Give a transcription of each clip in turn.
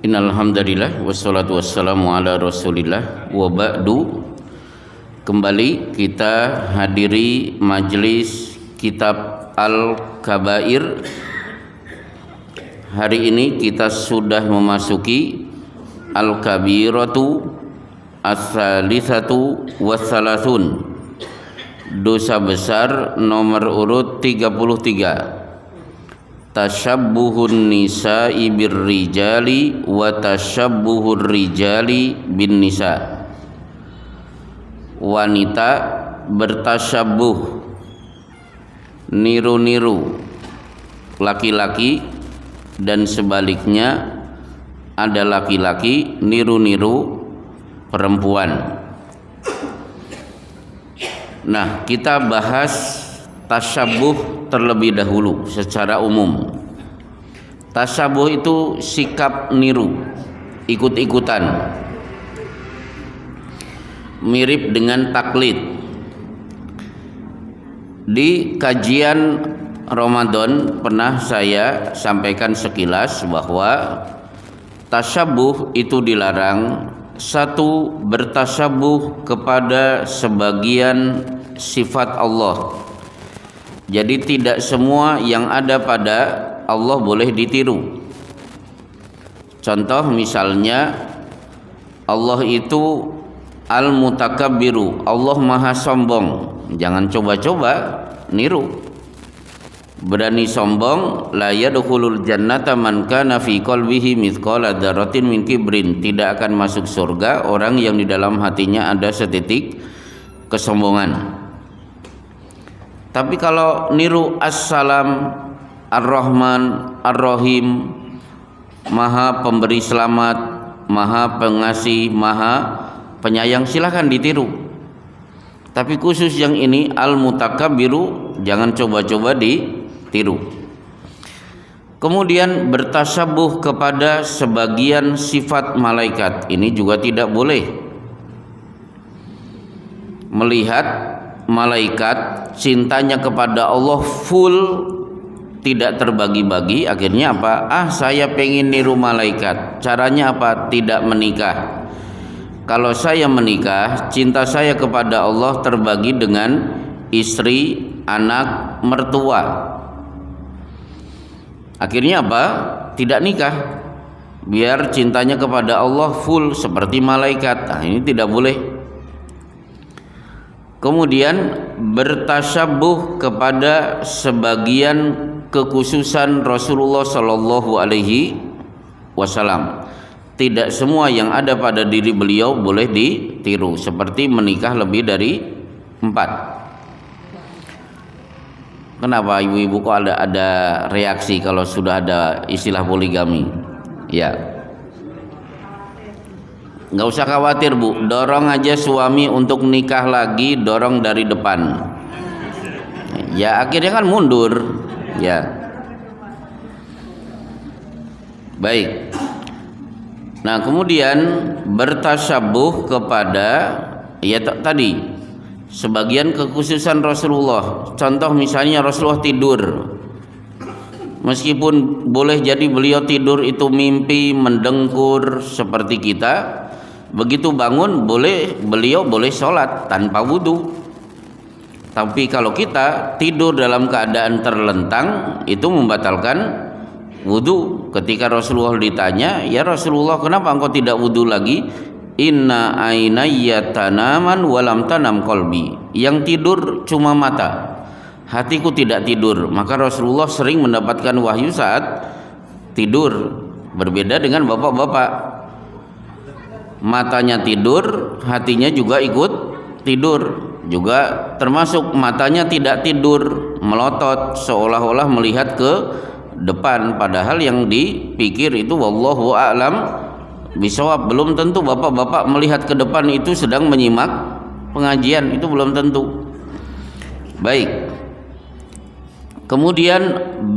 Innal hamdalillah wassalatu wassalamu ala Rasulillah wa ba'du. Kembali kita hadiri majelis kitab Al-Kabair. Hari ini kita sudah memasuki Al-Kabiratu As-Salisatu Wassalasun, dosa besar nomor urut 33. Tashabbuhun nisa'i birrijali wa tashabbuhur rijali bin nisa. Wanita bertasyabuh, niru-niru laki-laki, dan sebaliknya ada laki-laki niru-niru perempuan. Nah, kita bahas tasyabuh terlebih dahulu secara umum. Tasyabuh itu sikap niru, ikut-ikutan, mirip dengan taklid. Di kajian Ramadan pernah saya sampaikan sekilas bahwa tasyabuh itu dilarang. Satu, bertasyabuh kepada sebagian sifat Allah. Jadi tidak semua yang ada pada Allah boleh ditiru. Contoh misalnya, Allah itu Al-Mutakabbiru, Allah Maha Sombong. Jangan coba-coba niru. Berani sombong, la yadkhulul jannata man kana fi qalbihi mithqala dzarratin min kibrin. Tidak akan masuk surga orang yang di dalam hatinya ada setitik kesombongan. Tapi kalau niru As-Salam, Ar-Rahman, Ar-Rahim, Maha Pemberi Selamat, Maha Pengasih, Maha Penyayang, silahkan ditiru. Tapi khusus yang ini Al-Mutakabbiru, jangan coba-coba ditiru. Kemudian bertasyabuh kepada sebagian sifat malaikat, ini juga tidak boleh. Melihat malaikat, cintanya kepada Allah full, tidak terbagi-bagi. Akhirnya apa? Saya pengen niru malaikat. Caranya apa? Tidak menikah. Kalau saya menikah, cinta saya kepada Allah terbagi dengan istri, anak, mertua. Akhirnya apa? Tidak nikah. Biar cintanya kepada Allah full seperti malaikat. Nah, ini tidak boleh. Kemudian bertasyabuh kepada sebagian kekhususan Rasulullah Shallallahu Alaihi Wasallam. Tidak semua yang ada pada diri beliau boleh ditiru, seperti menikah lebih dari 4. Kenapa ibu-ibu kok ada reaksi kalau sudah ada istilah poligami? Ya, nggak usah khawatir Bu, dorong aja suami untuk nikah lagi, dorong dari depan. Ya akhirnya kan mundur. Ya, baik. Nah kemudian bertasyabuh kepada tadi sebagian kekhususan Rasulullah. Contoh misalnya Rasulullah tidur, meskipun boleh jadi beliau tidur itu mimpi mendengkur seperti kita. Begitu bangun beliau boleh sholat tanpa wudhu. Tapi kalau kita tidur dalam keadaan terlentang, itu membatalkan wudhu. Ketika Rasulullah ditanya, ya Rasulullah kenapa engkau tidak wudhu lagi? Inna ainayya tanaman walam tanam qalbi. Yang tidur cuma mata, hatiku tidak tidur. Maka Rasulullah sering mendapatkan wahyu saat tidur. Berbeda dengan bapak-bapak, matanya tidur, hatinya juga ikut tidur. Juga termasuk matanya tidak tidur, melotot seolah-olah melihat ke depan, padahal yang dipikir itu wallahu a'lam bisawab. Belum tentu bapak-bapak melihat ke depan itu sedang menyimak pengajian, itu belum tentu. Baik. Kemudian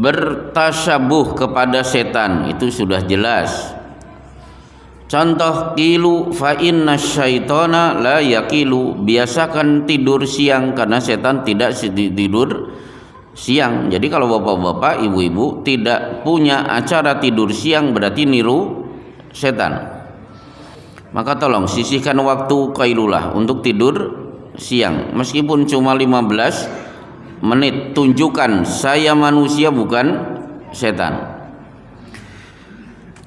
bertasyabuh kepada setan, itu sudah jelas. Contoh kilu fa inna syaitana la yakilu. Biasakan tidur siang karena setan tidak tidur siang. Jadi kalau bapak-bapak, ibu-ibu tidak punya acara tidur siang berarti niru setan. Maka tolong sisihkan waktu qailulah untuk tidur siang, meskipun cuma 15 menit. Tunjukkan saya manusia bukan setan.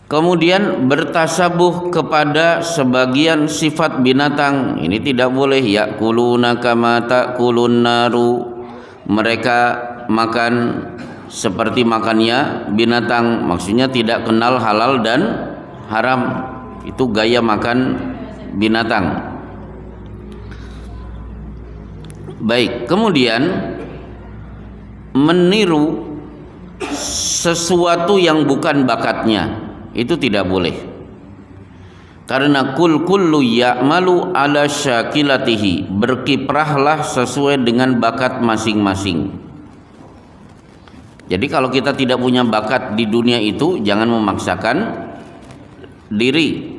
Kemudian bertasabuh kepada sebagian sifat binatang, ini tidak boleh. Ya'kuluna kama ta'kulun naru, mereka makan seperti makannya binatang, maksudnya tidak kenal halal dan haram. Itu gaya makan binatang. Baik, kemudian meniru sesuatu yang bukan bakatnya, itu tidak boleh. Karena kullu ya'malu ala syakilatihi, berkiprahlah sesuai dengan bakat masing-masing. Jadi kalau kita tidak punya bakat di dunia itu, jangan memaksakan diri.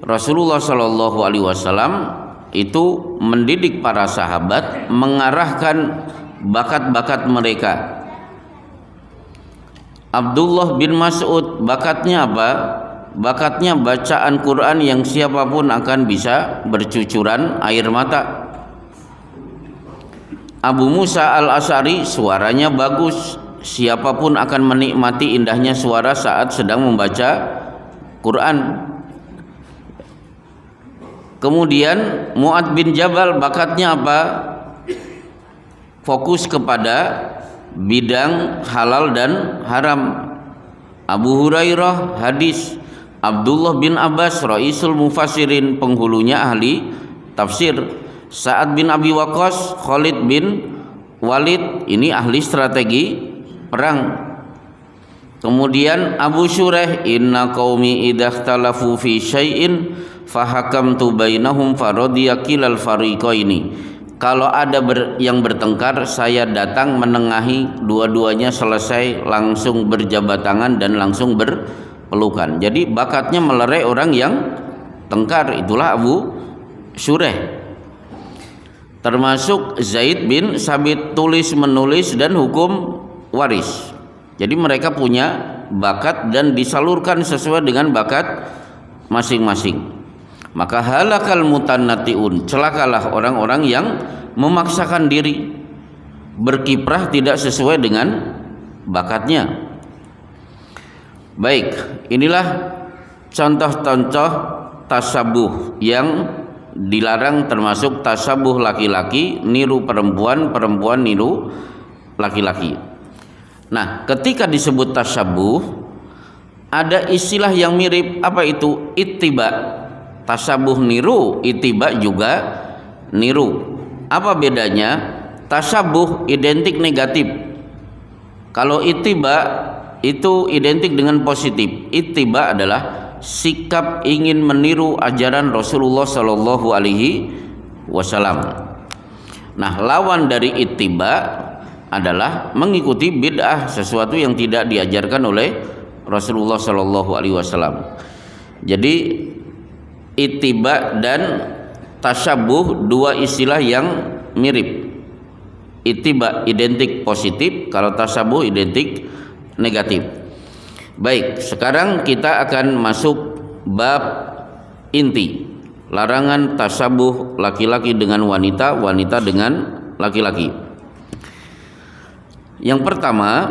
Rasulullah Shallallahu Alaihi Wasallam itu mendidik para sahabat, mengarahkan bakat-bakat mereka. Abdullah bin Mas'ud bakatnya apa? Bakatnya bacaan Quran yang siapapun akan bisa bercucuran air mata. Abu Musa al-Asy'ari suaranya bagus, siapapun akan menikmati indahnya suara saat sedang membaca Quran. Kemudian Mu'ad bin Jabal bakatnya apa? Fokus kepada bidang halal dan haram. Abu Hurairah hadis, Abdullah bin Abbas Raisul Mufassirin, penghulunya ahli tafsir. Sa'ad bin Abi Waqqas, Khalid bin Walid, ini ahli strategi perang. Kemudian Abu Shuraih, inna qaumi idakhtalafu fi syai'in fahakamtu bainahum faradiya kilal fariqaini. Kalau ada yang bertengkar, saya datang menengahi, dua-duanya selesai, langsung berjabat tangan dan langsung berpelukan. Jadi bakatnya melerai orang yang tengkar, itulah Abu Shuraih. Termasuk Zaid bin Sabit, tulis menulis dan hukum waris. Jadi mereka punya bakat dan disalurkan sesuai dengan bakat masing-masing. Maka halakal mutannatiun, celakalah orang-orang yang memaksakan diri, berkiprah tidak sesuai dengan bakatnya. Baik, inilah contoh-contoh tasabuh yang dilarang, termasuk tasabuh laki-laki niru perempuan, perempuan niru laki-laki. Nah, ketika disebut tasabuh, ada istilah yang mirip, apa itu? Ittiba. Tasabuh niru, ittiba juga niru. Apa bedanya? Tasabuh identik negatif. Kalau ittiba itu identik dengan positif. Ittiba adalah sikap ingin meniru ajaran Rasulullah Shallallahu Alaihi Wasallam. Nah, lawan dari ittiba adalah mengikuti bid'ah, sesuatu yang tidak diajarkan oleh Rasulullah Shallallahu Alaihi Wasallam. Jadi ittiba dan tasyabuh dua istilah yang mirip. Ittiba identik positif, kalau tasyabuh identik negatif. Baik, sekarang kita akan masuk bab inti, larangan tasyabuh laki-laki dengan wanita, wanita dengan laki-laki. Yang pertama,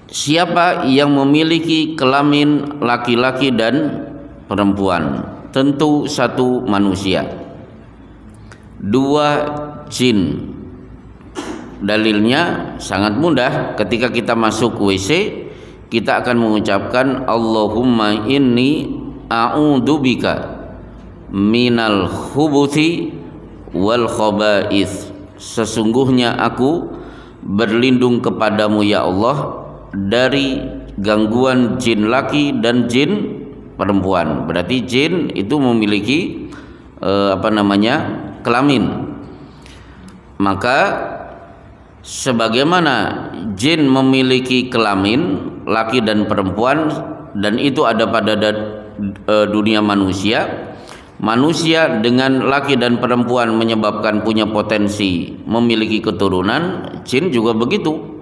siapa yang memiliki kelamin laki-laki dan perempuan? Tentu satu manusia, dua jin. Dalilnya sangat mudah, ketika kita masuk WC kita akan mengucapkan Allahumma inni a'udzubika minal khubuthi wal khaba'ith. Sesungguhnya aku berlindung kepadamu ya Allah dari gangguan jin laki dan jin perempuan. Berarti jin itu memiliki kelamin. Maka sebagaimana jin memiliki kelamin laki dan perempuan, dan itu ada pada dunia manusia, manusia dengan laki dan perempuan menyebabkan punya potensi memiliki keturunan, jin juga begitu.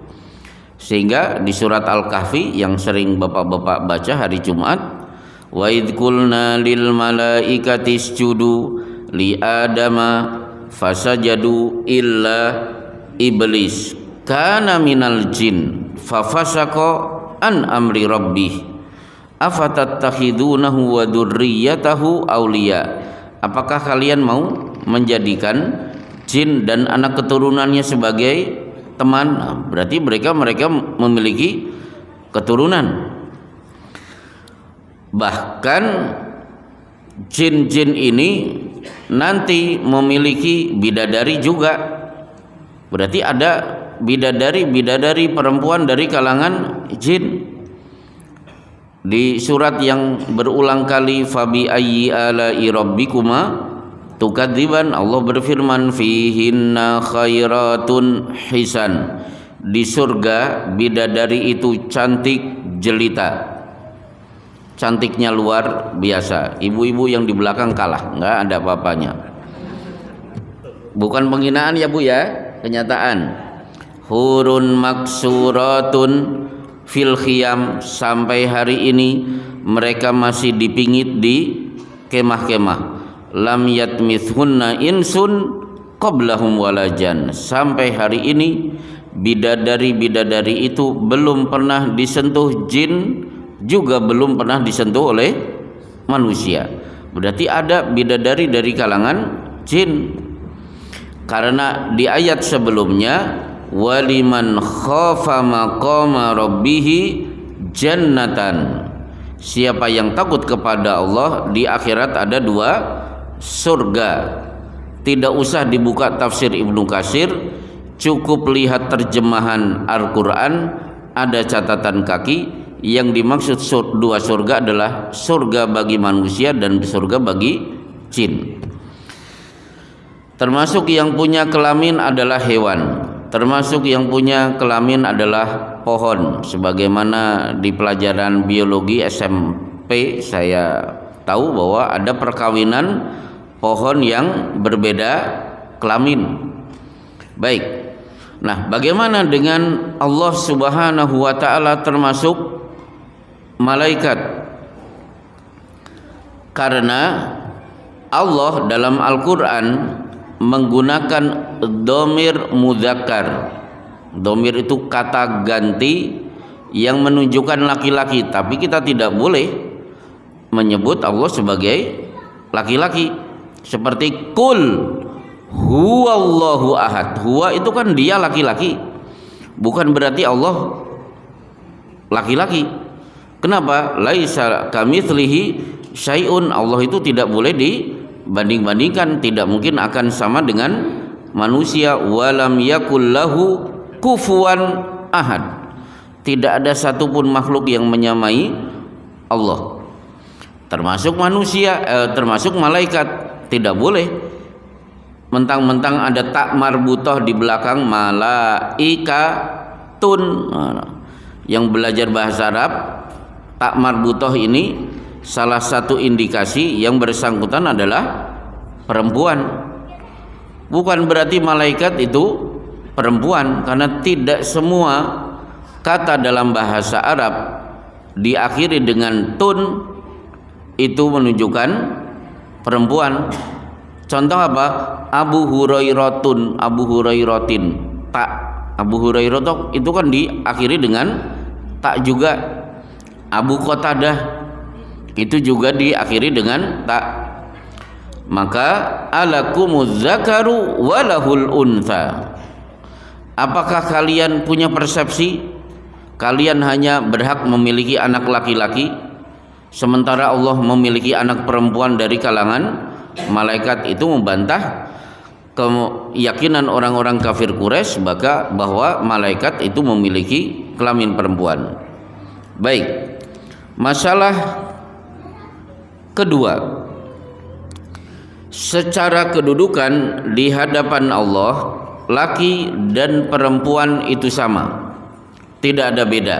Sehingga di surat Al-Kahfi yang sering bapak-bapak baca hari Jumat, Wa idh qulna lil malaikati isjudu li adama fasajadu illa iblis kana minal jin fafasaqa an amri rabbih afatattakhidunahu wa dzurriyyatahu awliya. Apakah kalian mau menjadikan jin dan anak keturunannya sebagai teman? Berarti mereka memiliki keturunan. Bahkan jin-jin ini nanti memiliki bidadari juga. Berarti ada bidadari perempuan dari kalangan jin. Di surat yang berulang kali fabi ayyi ala'i rabbikuma tukadziban, Allah berfirman fihinna khairatun hisan. Di surga bidadari itu cantik jelita, cantiknya luar biasa. Ibu-ibu yang di belakang kalah, nggak ada apa-apanya. Bukan penghinaan ya Bu ya, kenyataan. Hurun maksuratun fil khiyam, sampai hari ini mereka masih dipingit di kemah-kemah. Lam yatmithunna insun qablahum walajan, sampai hari ini bidadari itu belum pernah disentuh jin, juga belum pernah disentuh oleh manusia. Berarti ada bidadari dari kalangan jin. Karena di ayat sebelumnya waliman khafa maqama rabbih jannatan, siapa yang takut kepada Allah di akhirat ada 2 surga. Tidak usah dibuka tafsir Ibnu Katsir, cukup lihat terjemahan Al-Quran, ada catatan kaki. Yang dimaksud 2 surga adalah surga bagi manusia dan surga bagi jin. Termasuk yang punya kelamin adalah hewan, termasuk yang punya kelamin adalah pohon. Sebagaimana di pelajaran biologi SMP saya tahu bahwa ada perkawinan pohon yang berbeda kelamin. Baik. Nah, bagaimana dengan Allah Subhanahu wa taala termasuk malaikat? Karena Allah dalam Al-Qur'an menggunakan dhamir mudzakkar. Dhamir itu kata ganti yang menunjukkan laki-laki, tapi kita tidak boleh menyebut Allah sebagai laki-laki. Seperti kul huwallahu ahad. Huwa itu kan dia laki-laki, bukan berarti Allah laki-laki. Kenapa? Laisa kamitslihi syai'un. Allah itu tidak boleh dibanding-bandingkan, tidak mungkin akan sama dengan manusia. Walam yakul lahu kufuwan ahad. Tidak ada satupun makhluk yang menyamai Allah, termasuk manusia, termasuk malaikat. Tidak boleh mentang-mentang ada tak marbutah di belakang malaikatun. Yang belajar bahasa Arab, tak marbutah ini salah satu indikasi yang bersangkutan adalah perempuan. Bukan berarti malaikat itu perempuan, karena tidak semua kata dalam bahasa Arab diakhiri dengan tun itu menunjukkan perempuan. Contoh apa? Abu Hurairatun, Abu Hurairatin. Tak, Abu Hurairah itu kan diakhiri dengan tak juga. Abu Qatadah itu juga diakhiri dengan tak. Maka alakumuz zakaru walahul untha. Apakah kalian punya persepsi kalian hanya berhak memiliki anak laki-laki, sementara Allah memiliki anak perempuan dari kalangan malaikat? Itu membantah keyakinan orang-orang kafir Quraisy bahwa malaikat itu memiliki kelamin perempuan. Baik, masalah kedua, secara kedudukan di hadapan Allah laki dan perempuan itu sama, tidak ada beda.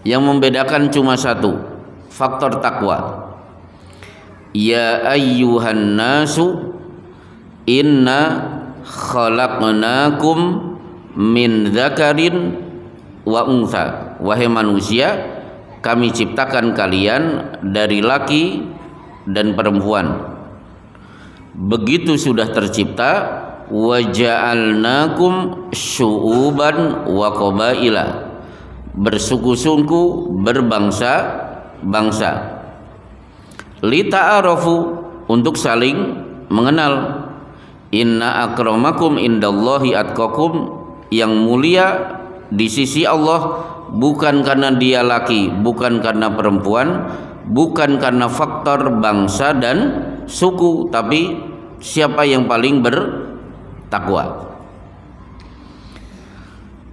Yang membedakan cuma satu, faktor takwa. Ya ayyuhan nasu inna khalaqnakum min dzakarin wa untha. Wahai manusia, kami ciptakan kalian dari laki dan perempuan. Begitu sudah tercipta, wa ja'alnakum syu'uban wa qabaila, bersuku-suku, berbangsa-bangsa. Lita'arafu, untuk saling mengenal. Inna akramakum indallahi atqakum, yang mulia di sisi Allah bukan karena dia laki, bukan karena perempuan, bukan karena faktor bangsa dan suku, tapi siapa yang paling bertakwa.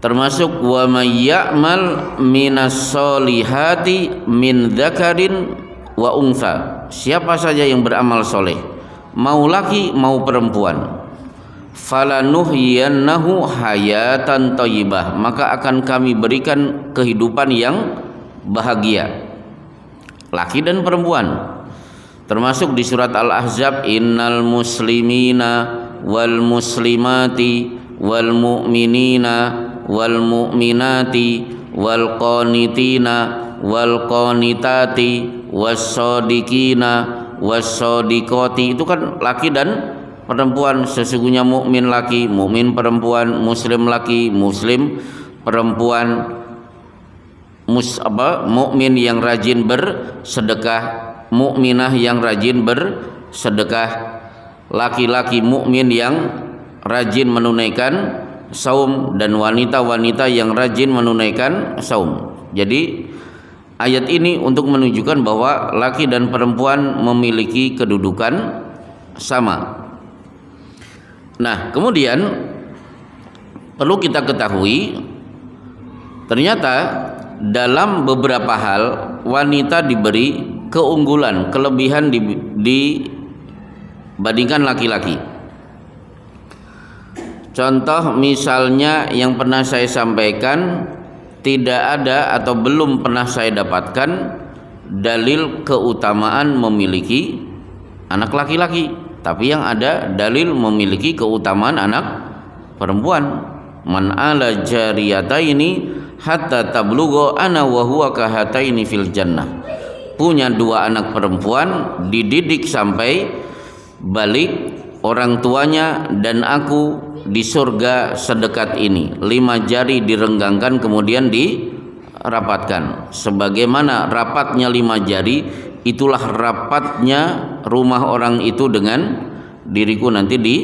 Termasuk wa may ya'mal minas solihati min dzakarin wa untha, siapa saja yang beramal soleh, mau laki mau perempuan, falanuhyiyannahu hayatan thayyibah, maka akan kami berikan kehidupan yang bahagia, laki dan perempuan. Termasuk di surat Al-Ahzab, innal muslimina wal muslimati wal mu'minina wal mu'minati wal qanitina wal qanitati was shadiqina was shadiqati, itu kan laki dan perempuan. Sesungguhnya mukmin laki, mukmin perempuan, muslim laki, muslim perempuan, mukmin yang rajin bersedekah, mukminah yang rajin bersedekah, laki-laki mukmin yang rajin menunaikan saum, dan wanita-wanita yang rajin menunaikan saum. Jadi ayat ini untuk menunjukkan bahwa laki dan perempuan memiliki kedudukan sama. Nah, kemudian perlu kita ketahui, ternyata dalam beberapa hal wanita diberi keunggulan, kelebihan dibandingkan laki-laki. Contoh misalnya yang pernah saya sampaikan, tidak ada atau belum pernah saya dapatkan dalil keutamaan memiliki anak laki-laki. Tapi yang ada dalil memiliki keutamaan anak perempuan. Man ala jariyataini hatta tablugha ana wa huwa kahataini fil jannah. Punya dua anak perempuan, dididik sampai balik orang tuanya, dan aku di surga sedekat ini. 5 jari direnggangkan kemudian dirapatkan. Sebagaimana rapatnya 5 jari, itulah rapatnya rumah orang itu dengan diriku nanti di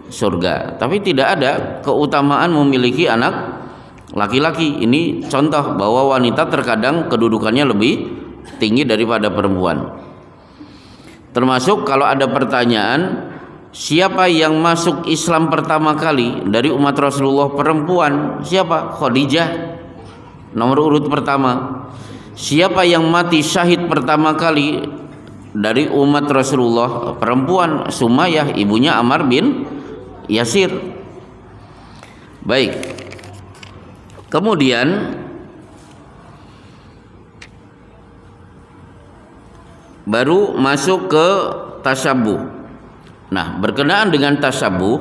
surga. Tapi tidak ada keutamaan memiliki anak laki-laki. Ini contoh bahwa wanita terkadang kedudukannya lebih tinggi daripada perempuan. Termasuk kalau ada pertanyaan, siapa yang masuk Islam pertama kali dari umat Rasulullah perempuan? Siapa? Khadijah, nomor urut pertama. Siapa yang mati syahid pertama kali dari umat Rasulullah? Perempuan, Sumayyah, ibunya Ammar bin Yasir. Baik. Kemudian baru masuk ke tasyabuh. Nah, berkenaan dengan tasyabuh,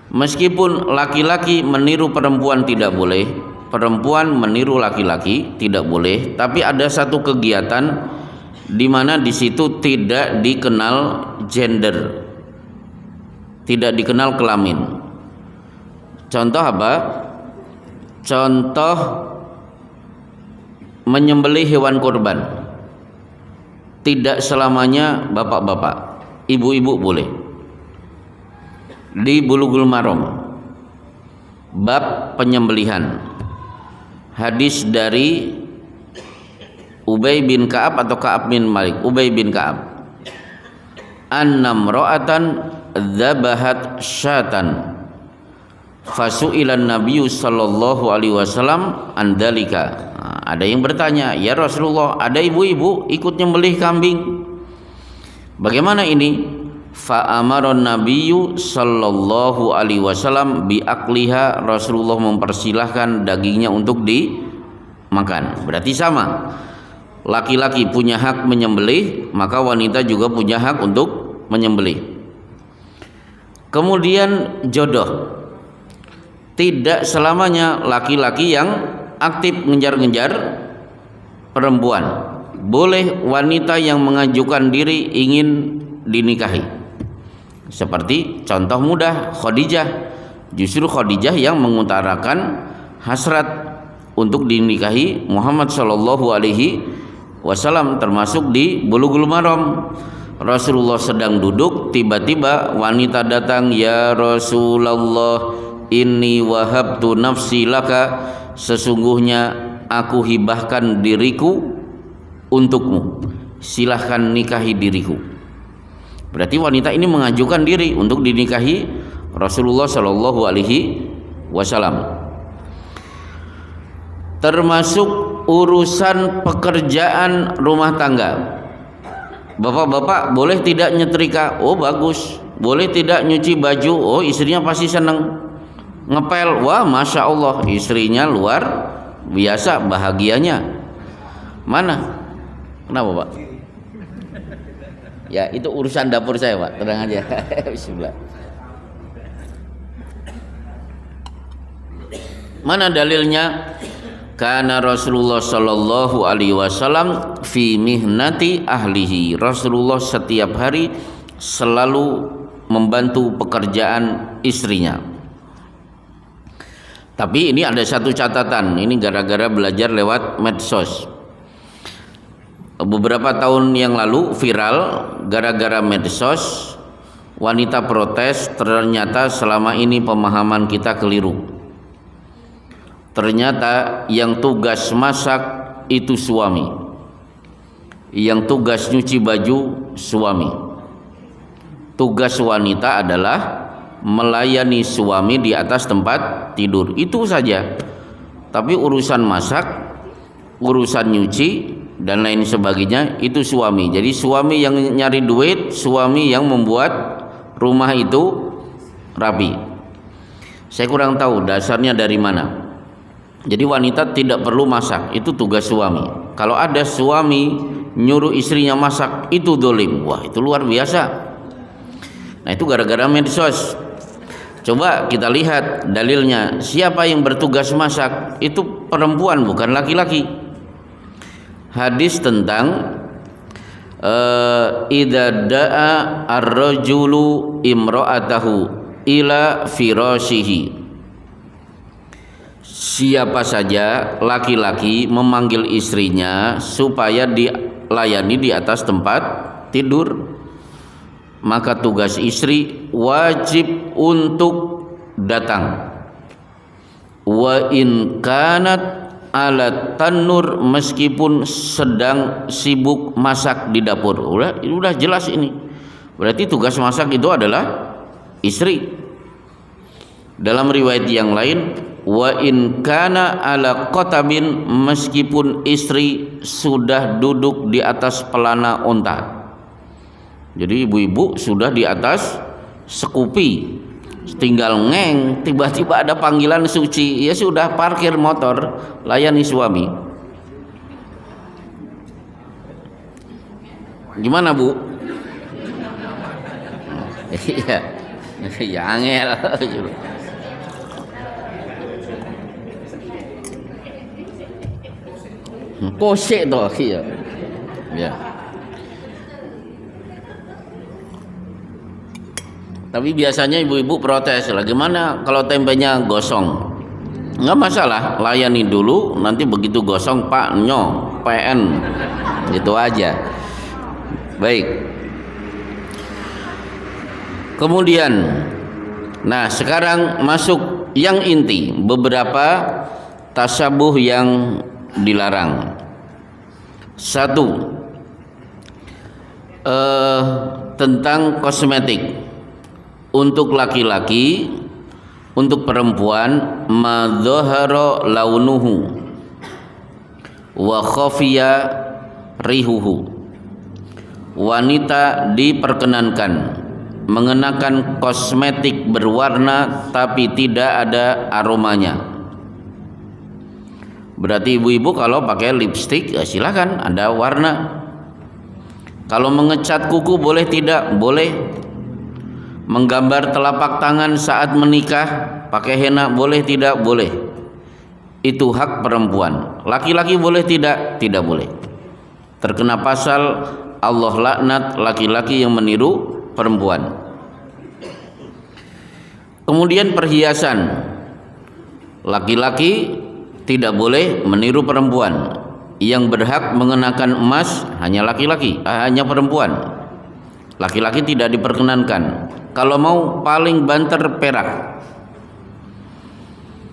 meskipun laki-laki meniru perempuan tidak boleh, perempuan meniru laki-laki tidak boleh, tapi ada satu kegiatan di mana di situ tidak dikenal gender, tidak dikenal kelamin. Contoh apa? Contoh menyembelih hewan kurban. Tidak selamanya bapak-bapak, ibu-ibu boleh. Di Bulughul Maram bab penyembelihan, hadis dari Ubay bin Ka'ab atau Ka'ab bin Malik, Ubay bin Ka'ab, annam ra'atan dzabahat syatan fasu'ilan nabiyyu sallallahu alaihi wasallam an dzalika. Ada yang bertanya, ya Rasulullah, ada ibu-ibu ikut nyembelih kambing, bagaimana ini? Fa amaron nabiyyu sallallahu alaihi wasallam bi akliha, Rasulullah mempersilahkan dagingnya untuk dimakan. Berarti sama, laki-laki punya hak menyembelih, maka wanita juga punya hak untuk menyembelih. Kemudian jodoh, tidak selamanya laki-laki yang aktif ngejar-ngejar perempuan, boleh wanita yang mengajukan diri ingin dinikahi. Seperti contoh mudah Khadijah. Justru Khadijah yang mengutarakan hasrat untuk dinikahi Muhammad sallallahu alaihi wasallam, termasuk di Bulughul Maram. Rasulullah sedang duduk, tiba-tiba wanita datang, "Ya Rasulullah, inni wahabtu nafsi laka, sesungguhnya aku hibahkan diriku untukmu, silahkan nikahi diriku." Berarti wanita ini mengajukan diri untuk dinikahi Rasulullah sallallahu alaihi wasallam. Termasuk urusan pekerjaan rumah tangga. Bapak-bapak boleh tidak nyetrika? Oh bagus. Boleh tidak nyuci baju? Oh istrinya pasti senang. Ngepel? Wah masya Allah, istrinya luar biasa bahagianya. Mana? Kenapa Pak? Ya itu urusan dapur saya Pak, tenang aja. Bismillah. Mana dalilnya? Karena Rasulullah sallallahu alaihi wasallam fi mihnati ahlihi. Rasulullah setiap hari selalu membantu pekerjaan istrinya. Tapi ini ada satu catatan. Ini gara-gara belajar lewat medsos. Beberapa tahun yang lalu viral gara-gara medsos, wanita protes ternyata selama ini pemahaman kita keliru. Ternyata yang tugas masak itu suami, yang tugas nyuci baju suami. Tugas wanita adalah melayani suami di atas tempat tidur, itu saja. Tapi urusan masak, urusan nyuci dan lain sebagainya itu suami. Jadi suami yang nyari duit, suami yang membuat rumah itu rapi. Saya kurang tahu dasarnya dari mana. Jadi wanita tidak perlu masak, itu tugas suami. Kalau ada suami nyuruh istrinya masak, itu dolim. Wah itu luar biasa. Nah itu gara-gara medsos. Coba kita lihat dalilnya. Siapa yang bertugas masak? Itu perempuan bukan laki-laki. Hadis tentang idza da'a ar-rajulu imra'atahu ila firashihi. Siapa saja laki-laki memanggil istrinya supaya dilayani di atas tempat tidur, maka tugas istri wajib untuk datang. Wa in kanat ala tanur, meskipun sedang sibuk masak di dapur. Udah jelas ini. Berarti tugas masak itu adalah istri. Dalam riwayat yang lain, wa in kana ala qatabin, meskipun istri sudah duduk di atas pelana unta. Jadi ibu-ibu sudah di atas sekupi, tinggal ngeng, tiba-tiba ada panggilan suci, ya sudah parkir motor, layani suami. Gimana Bu? Iya, ya angel. Kosek toh, iya. Ya. Tapi biasanya ibu-ibu protes, lah gimana kalau tempenya gosong? Enggak masalah, layani dulu, nanti begitu gosong Pak nyo PN, itu aja. Baik. Kemudian, nah sekarang masuk yang inti, beberapa tasabuh yang dilarang. Satu, tentang kosmetik. Untuk laki-laki, untuk perempuan, madzahara launuhu wa khafiya rihuhu. Wanita diperkenankan mengenakan kosmetik berwarna tapi tidak ada aromanya. Berarti ibu-ibu kalau pakai lipstik ya silakan, ada warna. Kalau mengecat kuku boleh tidak? Boleh. Menggambar telapak tangan saat menikah pakai henna boleh tidak? Boleh. itu hak perempuan. Laki-laki boleh tidak? Tidak boleh. Terkena pasal Allah laknat laki-laki yang meniru perempuan. Kemudian perhiasan. Laki-laki tidak boleh meniru perempuan. Yang berhak mengenakan emas hanya laki-laki, hanya perempuan. Laki-laki tidak diperkenankan. Kalau mau paling banter perak.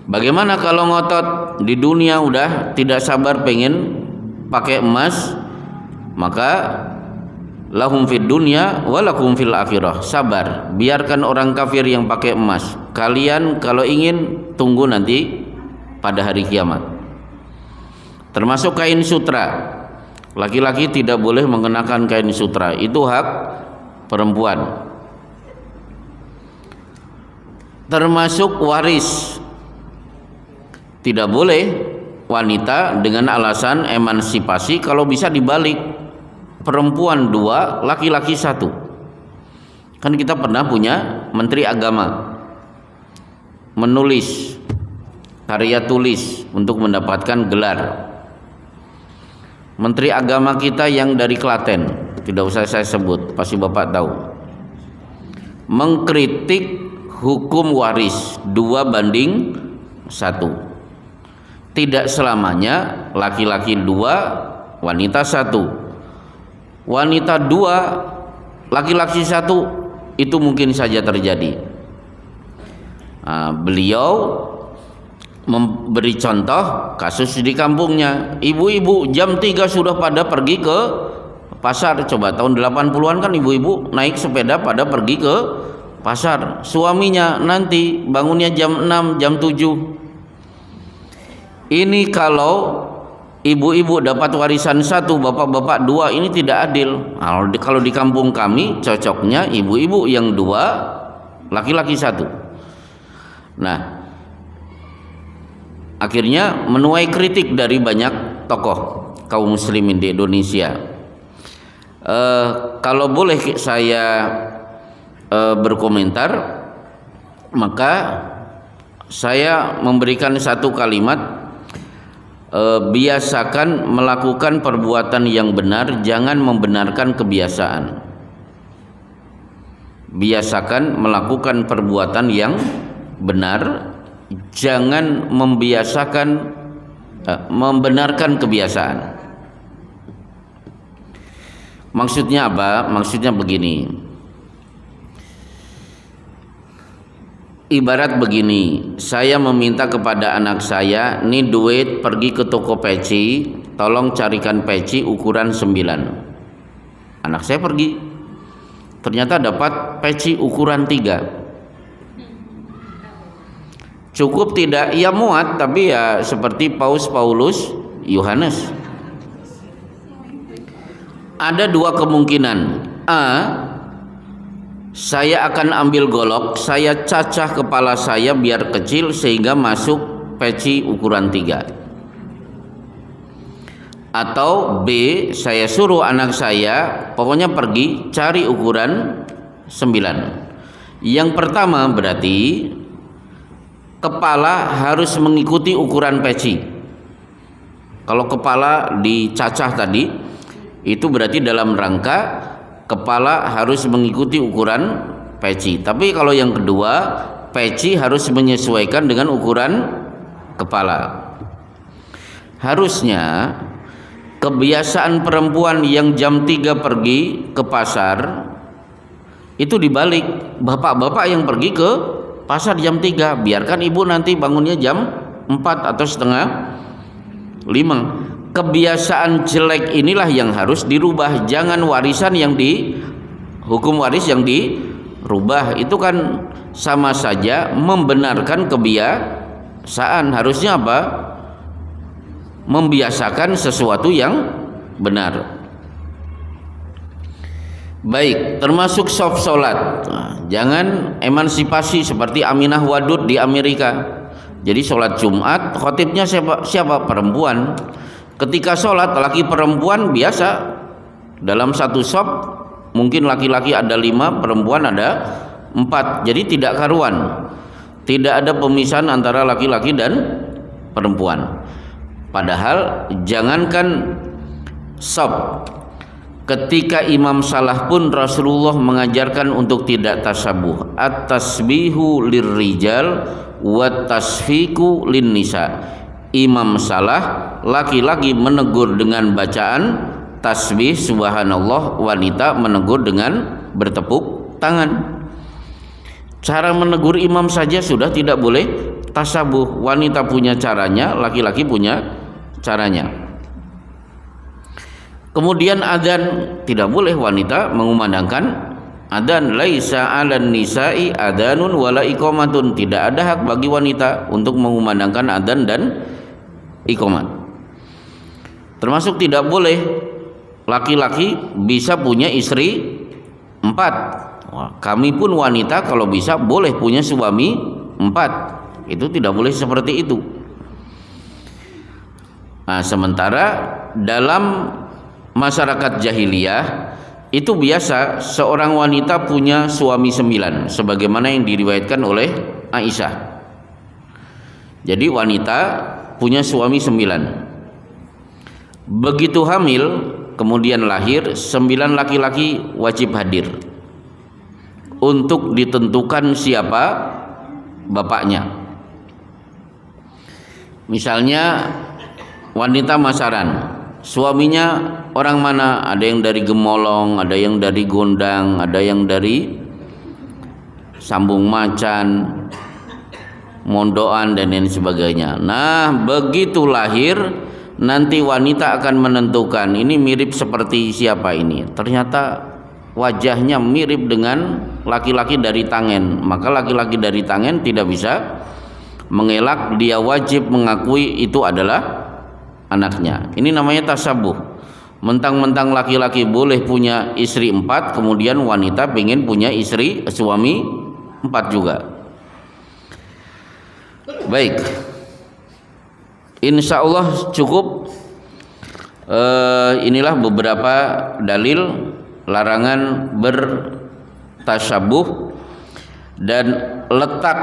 Bagaimana kalau ngotot di dunia udah tidak sabar pengen pakai emas, maka lahum fid dunya walakum fil akhirah. Sabar, biarkan orang kafir yang pakai emas. Kalian kalau ingin tunggu nanti pada hari kiamat. Termasuk kain sutra. Laki-laki tidak boleh mengenakan kain sutra. Itu hak perempuan. Termasuk waris. Tidak boleh wanita dengan alasan emansipasi kalau bisa dibalik, perempuan 2, laki-laki 1. Kan kita pernah punya menteri agama menulis karya tulis untuk mendapatkan gelar. Menteri agama kita yang dari Klaten, tidak usah saya sebut, pasti Bapak tahu, mengkritik hukum waris 2:1. Tidak selamanya laki-laki 2, wanita 1. Wanita 2, laki-laki 1 itu mungkin saja terjadi. Beliau memberi contoh kasus di kampungnya. Ibu-ibu jam 3 sudah pada pergi ke pasar. Coba tahun 80-an kan ibu-ibu naik sepeda pada pergi ke pasar. Suaminya nanti bangunnya jam 6, jam 7. Ini kalau ibu-ibu dapat warisan 1, bapak-bapak 2, ini tidak adil. Kalau di kampung kami cocoknya ibu-ibu yang 2, laki-laki 1. Nah, akhirnya menuai kritik dari banyak tokoh kaum muslimin di Indonesia. Kalau boleh saya berkomentar, maka saya memberikan satu kalimat. Biasakan melakukan perbuatan yang benar, jangan membenarkan kebiasaan. Biasakan melakukan perbuatan yang benar, jangan membenarkan kebiasaan. Maksudnya apa? Maksudnya begini. Ibarat begini, saya meminta kepada anak saya, nih duit pergi ke toko peci, tolong carikan peci ukuran 9. Anak saya pergi, ternyata dapat peci ukuran 3. Cukup tidak? Ya muat, tapi ya seperti Paus Paulus Yohanes. Ada 2 kemungkinan. Saya akan ambil golok, saya cacah kepala saya biar kecil sehingga masuk peci ukuran 3. Atau B, saya suruh anak saya pokoknya pergi cari ukuran 9. Yang pertama berarti kepala harus mengikuti ukuran peci. Kalau kepala dicacah tadi, itu berarti dalam rangka kepala harus mengikuti ukuran peci. Tapi kalau yang kedua, peci harus menyesuaikan dengan ukuran kepala. Harusnya kebiasaan perempuan yang jam 3 pergi ke pasar itu dibalik. Bapak-bapak yang pergi ke pasar jam 3, biarkan ibu nanti bangunnya jam 4 atau setengah 5. Kebiasaan jelek inilah yang harus dirubah. Jangan warisan yang hukum waris yang dirubah. Itu kan sama saja membenarkan kebiasaan. Harusnya apa? Membiasakan sesuatu yang benar. Baik, termasuk soft sholat. Jangan emansipasi seperti Aminah Wadud di Amerika. Jadi sholat Jumat khotibnya siapa? Perempuan. Ketika sholat laki perempuan biasa, dalam satu shop mungkin laki-laki ada 5, perempuan ada 4. Jadi tidak karuan, tidak ada pemisahan antara laki-laki dan perempuan. Padahal jangankan sab, ketika Imam Salah pun Rasulullah mengajarkan untuk tidak tasabuh. At-tasbihu lirrijal wa tasfiku linnisa. Imam Salah laki-laki menegur dengan bacaan tasbih subhanallah, wanita menegur dengan bertepuk tangan. Cara menegur imam saja sudah tidak boleh tasabuh. Wanita punya caranya, laki-laki punya caranya. Kemudian adzan, tidak boleh wanita mengumandangkan adzan. Laisa 'alan nisa'i adzanun wala iqamatun. Tidak ada hak bagi wanita untuk mengumandangkan adzan dan iqamat. Termasuk tidak boleh laki-laki bisa punya istri 4. Wah, kami pun wanita kalau bisa boleh punya suami 4. Itu tidak boleh seperti itu. Nah, sementara dalam masyarakat jahiliyah itu biasa seorang wanita punya suami 9, sebagaimana yang diriwayatkan oleh Aisyah. Jadi wanita punya suami 9. Begitu hamil kemudian lahir, 9 laki-laki wajib hadir untuk ditentukan siapa bapaknya. Misalnya wanita masaran, suaminya orang mana? Ada yang dari Gemolong, ada yang dari Gondang, ada yang dari Sambung Macan, Mondoan dan lain sebagainya. Nah, begitu lahir nanti wanita akan menentukan ini mirip seperti siapa ini. Ternyata wajahnya mirip dengan laki-laki dari Tangen, maka laki-laki dari Tangen tidak bisa mengelak, dia wajib mengakui itu adalah anaknya. Ini namanya tasabuh. Mentang-mentang laki-laki boleh punya istri 4, kemudian wanita pengen punya suami 4 juga. Baik, insya Allah cukup. Inilah beberapa dalil larangan bertasyabuh dan letak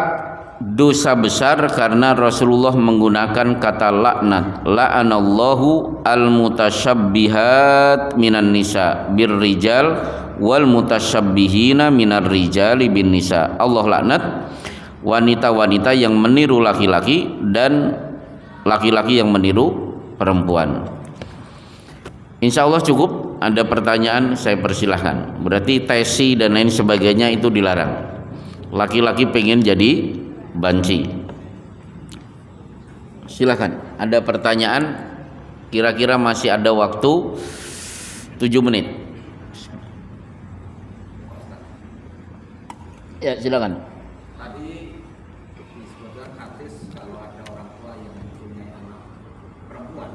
dosa besar karena Rasulullah menggunakan kata laknat. La'anallahu al-mutasyabbihat minan nisa birrijal wal mutasyabbihina minar rijali bin nisa. Allah laknat wanita-wanita yang meniru laki-laki dan laki-laki yang meniru perempuan. Insya Allah cukup. Ada pertanyaan saya persilahkan. Berarti tesi dan lain sebagainya itu dilarang. Laki-laki pengen jadi banci. Silahkan. Ada pertanyaan? Kira-kira masih ada waktu 7 menit. Ya, silakan. Tadi disebutkan hadis kalau ada orang tua yang mempunyai anak perempuan,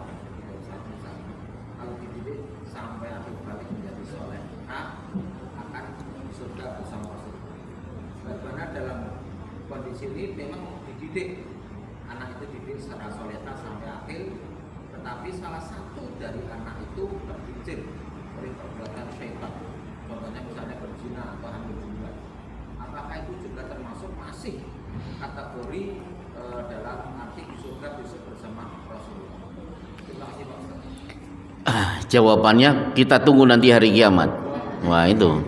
kalau dididik sampai akhir balik menjadi soleh, akan surga bersama Rasul. Bagaimana dalam kondisi ini memang dididik, anak itu dididik secara solehah sampai akhir, tetapi salah satu dari anak itu tergelincir oleh perbuatan syaitan, contohnya misalnya berzina atau hamil jumlah. Apakah itu juga termasuk masih kategori dalam arti surga besok bersama Rasulullah? Terima kasih Pak Ustaz. Jawabannya kita tunggu nanti hari kiamat. Wah, itu.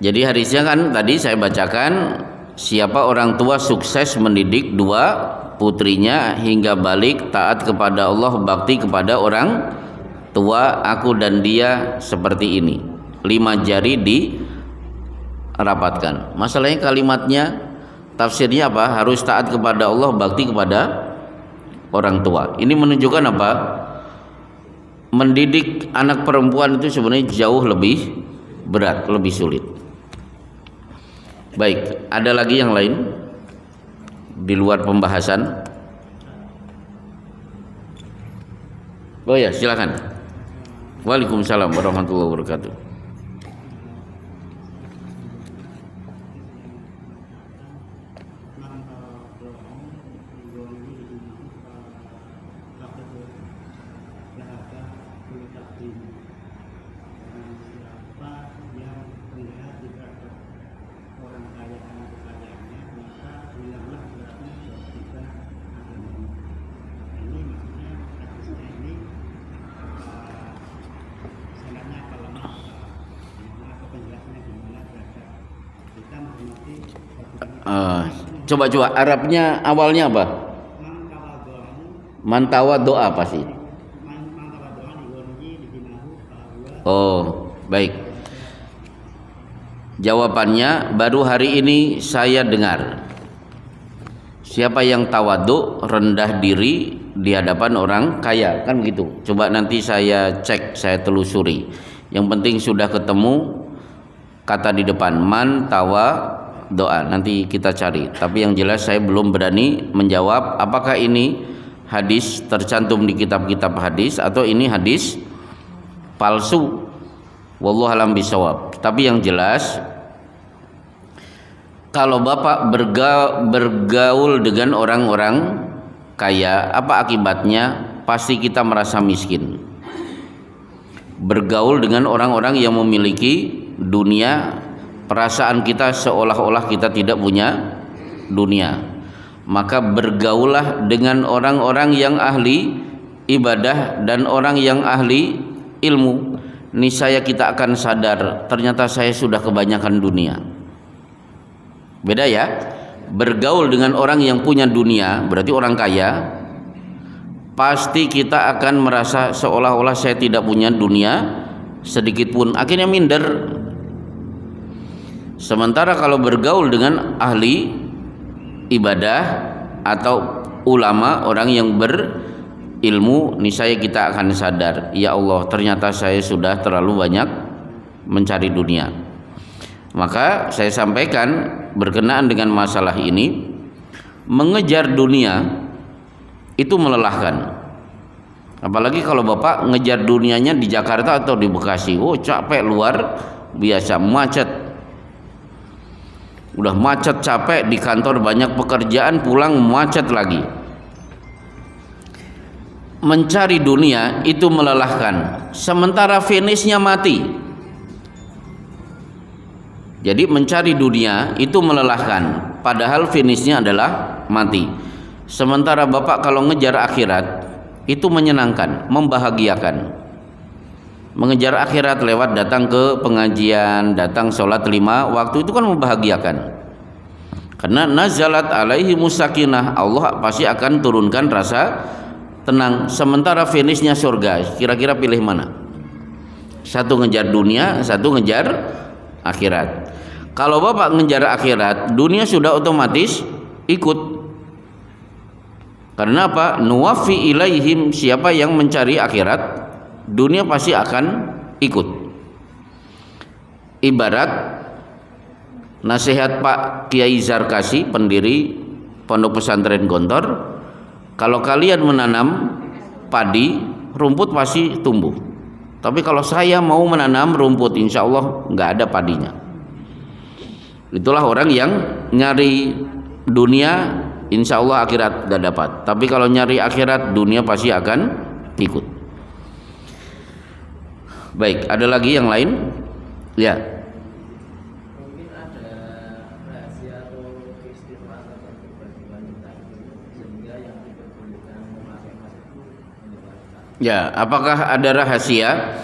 Jadi hadisnya kan tadi saya bacakan, siapa orang tua sukses mendidik 2 putrinya hingga balik taat kepada Allah, bakti kepada orang tua, aku dan dia seperti ini. 5 jari dirapatkan. Masalahnya kalimatnya, tafsirnya apa? Harus taat kepada Allah, bakti kepada orang tua. Ini menunjukkan apa? Mendidik anak perempuan itu sebenarnya jauh lebih berat, lebih sulit. Baik, ada lagi yang lain di luar pembahasan? Oh ya, silakan. Waalaikumsalam warahmatullahi wabarakatuh. Coba Arabnya awalnya apa? Mantawa doa pasti. Oh, baik. Jawabannya baru hari ini saya dengar. Siapa yang tawadhu, rendah diri di hadapan orang kaya, kan begitu. Coba nanti saya cek, saya telusuri. Yang penting sudah ketemu kata di depan man tawa doa. Nanti kita cari. Tapi yang jelas saya belum berani menjawab apakah ini hadis tercantum di kitab-kitab hadis atau ini hadis palsu. Wallahu alam bisawab. Tapi yang jelas kalau Bapak bergaul dengan orang-orang kaya, apa akibatnya? Pasti kita merasa miskin. Bergaul dengan orang-orang yang memiliki dunia, perasaan kita seolah-olah kita tidak punya dunia. Maka bergaullah dengan orang-orang yang ahli ibadah dan orang yang ahli ilmu. Niscaya kita akan sadar ternyata saya sudah kebanyakan dunia. Beda ya, bergaul dengan orang yang punya dunia, berarti orang kaya, pasti kita akan merasa seolah-olah saya tidak punya dunia sedikit pun, akhirnya minder. Sementara kalau bergaul dengan ahli ibadah atau ulama, orang yang berilmu, niscaya kita akan sadar, ya Allah ternyata saya sudah terlalu banyak mencari dunia. Maka saya sampaikan berkenaan dengan masalah ini, mengejar dunia itu melelahkan. Apalagi kalau Bapak ngejar dunianya di Jakarta atau di Bekasi, oh capek luar biasa, macet. Udah macet capek, di kantor banyak pekerjaan, pulang macet lagi. Mencari dunia itu melelahkan, sementara finishnya mati. Jadi mencari dunia itu melelahkan, padahal finishnya adalah mati. Sementara Bapak kalau ngejar akhirat itu menyenangkan, membahagiakan. Mengejar akhirat lewat datang ke pengajian, datang sholat 5 waktu itu kan membahagiakan. Karena nazalat alaihi musakinah, Allah pasti akan turunkan rasa tenang. Sementara finishnya surga, kira-kira pilih mana? Satu ngejar dunia, satu ngejar akhirat. Kalau Bapak ngejar akhirat, dunia sudah otomatis ikut. Karena apa? Nuwafi ilaihim, siapa yang mencari akhirat, dunia pasti akan ikut. Ibarat nasihat Pak Kiai Zarkasi, pendiri Pondok Pesantren Gontor, kalau kalian menanam padi, rumput pasti tumbuh. Tapi kalau saya mau menanam rumput, insya Allah nggak ada padinya. Itulah orang yang nyari dunia, insya Allah akhirat nggak dapat. Tapi kalau nyari akhirat, dunia pasti akan ikut. Baik, ada lagi yang lain? Ya. Mungkin ada rahasia atau keistimewaan tertentu bagi wanita sehingga yang diperbolehkan memakai emas itu wanita. Ya, apakah ada rahasia?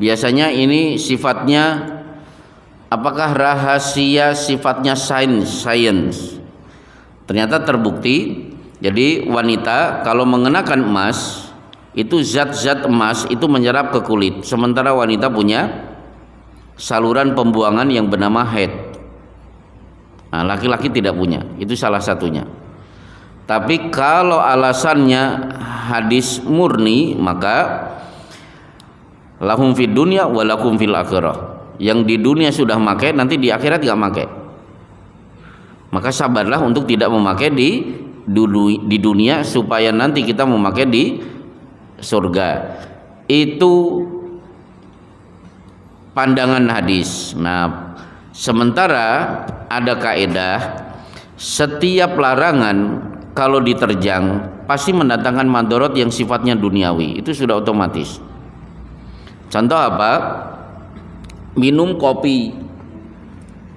Biasanya ini sifatnya, apakah rahasia sifatnya science? Ternyata terbukti. Jadi wanita kalau mengenakan emas itu zat-zat emas itu menyerap ke kulit, sementara wanita punya saluran pembuangan yang bernama haid. Nah, laki-laki tidak punya, itu salah satunya. Tapi kalau alasannya hadis murni, maka lahum fid dunya wa lakum fil akhirah. Yang di dunia sudah makai, nanti di akhirat enggak makai. Maka sabarlah untuk tidak memakai di dunia supaya nanti kita memakai di surga. Itu pandangan hadis. Nah, sementara ada kaidah, setiap larangan kalau diterjang pasti mendatangkan madorot yang sifatnya duniawi. Itu sudah otomatis. Contoh apa? Minum kopi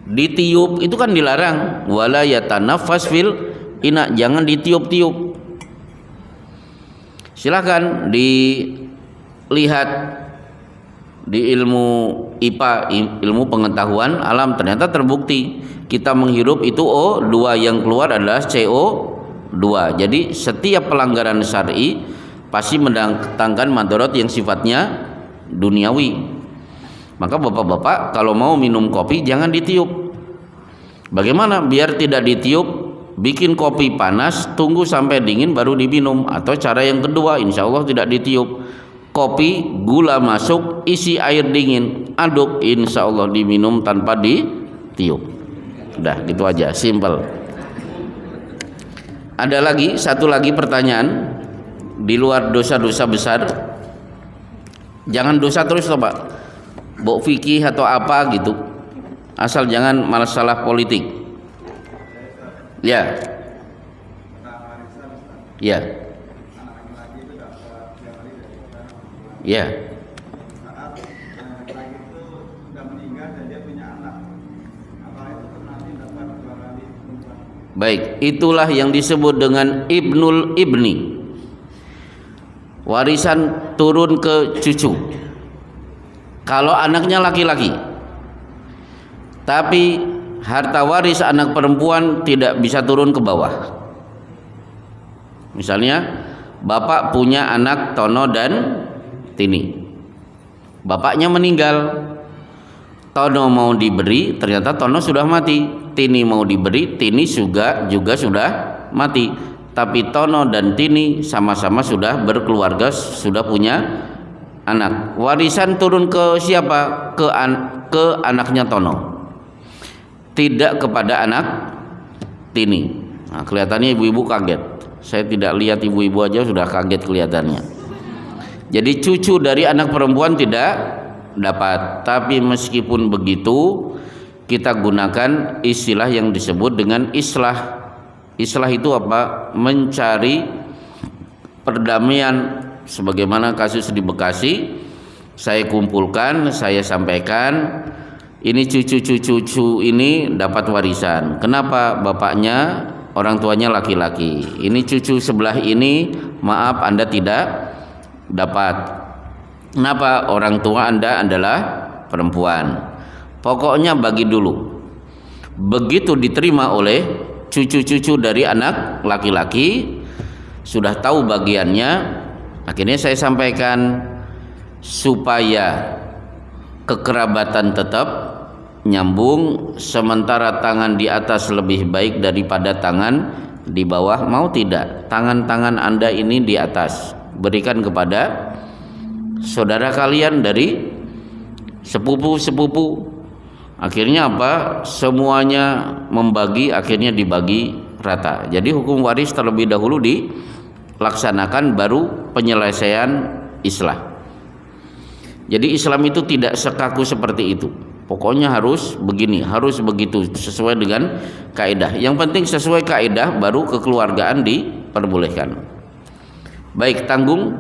ditiup itu kan dilarang. Wala yatanafas fil ina, jangan ditiup-tiup. Silakan dilihat di ilmu IPA, ilmu pengetahuan alam, ternyata terbukti kita menghirup itu O2, yang keluar adalah CO2. Jadi setiap pelanggaran syar'i pasti mendatangkan madarat yang sifatnya duniawi. Maka bapak-bapak kalau mau minum kopi jangan ditiup. Bagaimana biar tidak ditiup? Bikin kopi panas, tunggu sampai dingin baru diminum. Atau cara yang kedua, insya Allah tidak ditiup. Kopi, gula masuk, isi air dingin, aduk, insya Allah diminum tanpa ditiup. Udah gitu aja, simple. Ada lagi, satu lagi pertanyaan. Di luar dosa-dosa besar, jangan dosa terus loh Pak, bok fikih atau apa gitu, asal jangan masalah politik. Ya, ya, ya. Baik, itulah yang disebut dengan ibnul ibni. Warisan turun ke cucu. Kalau anaknya laki-laki, tapi harta waris anak perempuan tidak bisa turun ke bawah. Misalnya bapak punya anak Tono dan Tini. Bapaknya meninggal, Tono mau diberi, ternyata Tono sudah mati. Tini mau diberi, Tini juga sudah mati. Tapi Tono dan Tini sama-sama sudah berkeluarga, sudah punya anak. Warisan turun ke siapa? Ke anaknya Tono, tidak kepada anak Tini. Nah, kelihatannya ibu-ibu kaget. Saya tidak lihat ibu-ibu aja sudah kaget kelihatannya. Jadi cucu dari anak perempuan tidak dapat. Tapi meskipun begitu, kita gunakan istilah yang disebut dengan islah. Islah itu apa? Mencari perdamaian. Sebagaimana kasus di Bekasi, saya kumpulkan, saya sampaikan, ini cucu-cucu ini dapat warisan. Kenapa? Bapaknya, orang tuanya laki-laki. Ini cucu sebelah ini, maaf Anda tidak dapat. Kenapa? Orang tua Anda adalah perempuan. Pokoknya bagi dulu. Begitu diterima oleh cucu-cucu dari anak laki-laki, sudah tahu bagiannya, akhirnya saya sampaikan supaya kekerabatan tetap nyambung, sementara tangan di atas lebih baik daripada tangan di bawah. Mau tidak tangan-tangan Anda ini di atas berikan kepada saudara kalian dari sepupu-sepupu. Akhirnya apa? Semuanya membagi, akhirnya dibagi rata. Jadi hukum waris terlebih dahulu dilaksanakan, baru penyelesaian islah. Jadi Islam itu tidak sekaku seperti itu. Pokoknya harus begini, harus begitu, sesuai dengan kaidah. Yang penting sesuai kaidah, baru kekeluargaan diperbolehkan. Baik, tanggung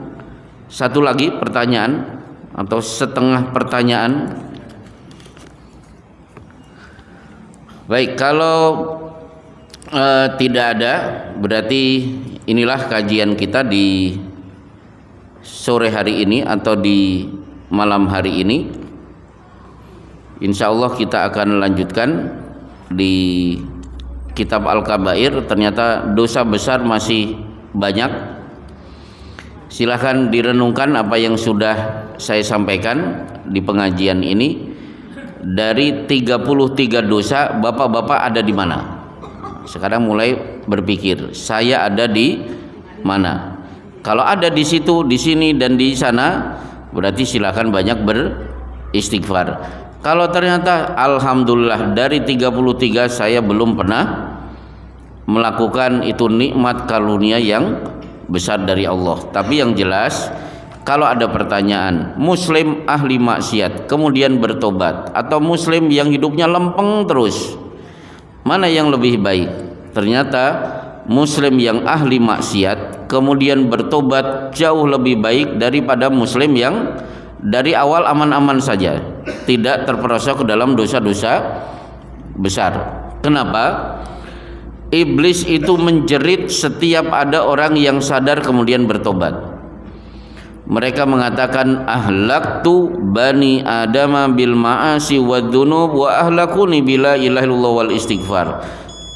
satu lagi pertanyaan atau setengah pertanyaan. Baik, kalau tidak ada, berarti inilah kajian kita di sore hari ini atau di malam hari ini. Insya Allah kita akan lanjutkan di kitab Al-Kabair. Ternyata dosa besar masih banyak. Silahkan direnungkan apa yang sudah saya sampaikan di pengajian ini. Dari 33 dosa, bapak-bapak ada di mana? Sekarang mulai berpikir, saya ada di mana? Kalau ada di situ, di sini dan di sana, berarti silakan banyak beristighfar. Kalau ternyata alhamdulillah dari 33 saya belum pernah melakukan itu, nikmat karunia yang besar dari Allah. Tapi yang jelas, kalau ada pertanyaan, muslim ahli maksiat kemudian bertobat, atau muslim yang hidupnya lempeng terus, mana yang lebih baik? Ternyata muslim yang ahli maksiat kemudian bertobat jauh lebih baik daripada muslim yang dari awal aman-aman saja, tidak terperosok ke dalam dosa-dosa besar. Kenapa? Iblis itu menjerit setiap ada orang yang sadar kemudian bertobat. Mereka mengatakan ahlaktu bani adama bil ma'asi wad dzunub wa ahlakuni bila ilaha illallah wal istighfar.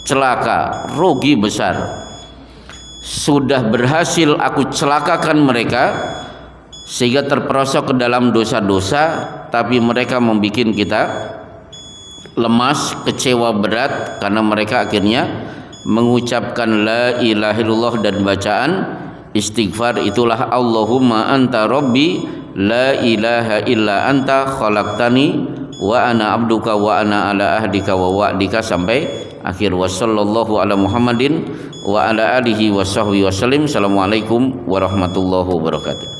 Celaka, rugi besar. Sudah berhasil aku celakakan mereka sehingga terperosok ke dalam dosa-dosa, tapi mereka membuat kita lemas, kecewa berat karena mereka akhirnya mengucapkan la ilaha illallah dan bacaan istighfar. Itulah Allahumma anta rabbi la ilaha illa anta khalaqtani wa ana abduka wa ana ala ahdika wa wa'dika sampai akhir. Wa sallallahu ala Muhammadin wa ala alihi wa sahbihi wasallim. Assalamualaikum warahmatullahi wabarakatuh.